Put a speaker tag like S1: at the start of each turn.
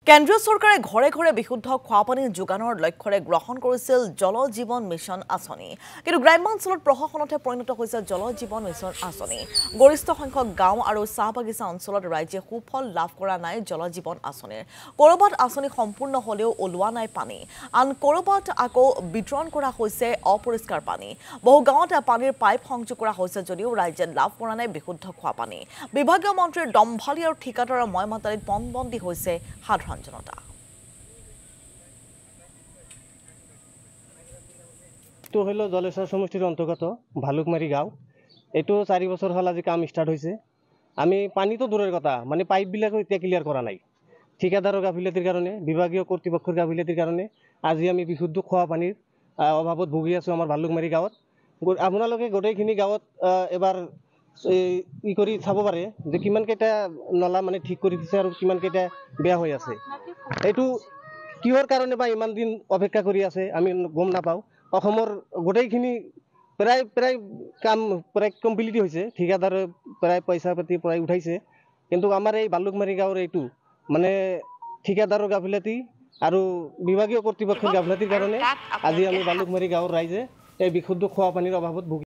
S1: কেন্দ্ৰীয় চৰকাৰে ঘৰে ঘৰে বিশুদ্ধ খোৱাপানী যোগানৰ লক্ষ্যৰে গ্ৰহণ কৰিছিল জল জীৱন মিছন আঁচনি কিন্তু গ্ৰাম্যাঞ্চলত প্ৰশাসনতে পৰিণত হৈছে জল জীৱন মিছন আঁচনি গৰিষ্ঠ সংখ্যক গাঁও আৰু চাহ বাগিচা অঞ্চলত ৰাজ্যে সুফল লাভ কৰা নাই জল জীৱন আঁচনিৰ কৰবাত আঁচনি সম্পূৰ্ণ হলেও ওলোৱা নাই পানী আন কৰবাত আকৌ বিতৰণ কৰা হৈছে অপৰিষ্কাৰ পানী বহু গাঁৱত পানীৰ পাইপ সংযোগ কৰা হৈছে যদিও ৰাজ্যে লাভ কৰা নাই বিশুদ্ধ খোৱাপানী বিভাগীয় মন্ত্ৰীৰ দম্ভালি আৰু ঠিকাদাৰৰ ময়মাতালিত পণবন্দী হৈছে সাধাৰণ জনতা
S2: তো হলো জলেশ্বৰ সমষ্টিৰ অন্তৰ্গত ভালুকমাৰী গাঁও এটো 4 বছৰ হল আজি কাম স্টাৰ্ট হৈছে আমি পানী তো দূৰৰ কথা মানে পাইপ বিলাকো এতিয়া ক্লিয়াৰ কৰা নাই ঠিকাদাৰৰ গাফিলতিৰ কাৰণে বিভাগীয় কৰ্তৃপক্ষৰ গাফিলতিৰ কাৰণে আজি আমি বিশুদ্ধ খোৱা পানীৰ অভাৱত ভুগি আছো আমাৰ ভালুকমাৰী গাঁৱত আপোনালোকে গোটেইখিনি গাঁৱত এবাৰ ই কৰি চাব পাৰে যে কিমান কেইটা নলা মানে ঠিক কৰি দিছে আৰু কিমান কেইটা বেয়া হৈ আছে এইটো কিহৰ কাৰণে বা ইমান দিন অপেক্ষা কৰি আছে আমি গম নাপাও অসমৰ গোটেইখিনি প্ৰায় কাম প্ৰায় কমপ্লিট হৈছে ঠিকাদাৰে প্ৰায় পইচা পাতি প্ৰায় উঠাইছে কিন্তু আমাৰ এই ভালুকমাৰী গাঁৱৰ এইটো মানে ঠিকাদাৰৰ গাফিলতি আৰু বিভাগীয় কৰ্তৃপক্ষৰ গাফিলতিৰ কাৰণে আজি আমি ভালুকমাৰী গাঁৱৰ ৰাইজে এই বিশুদ্ধ খোৱা পানীৰ অভাৱত ভুগি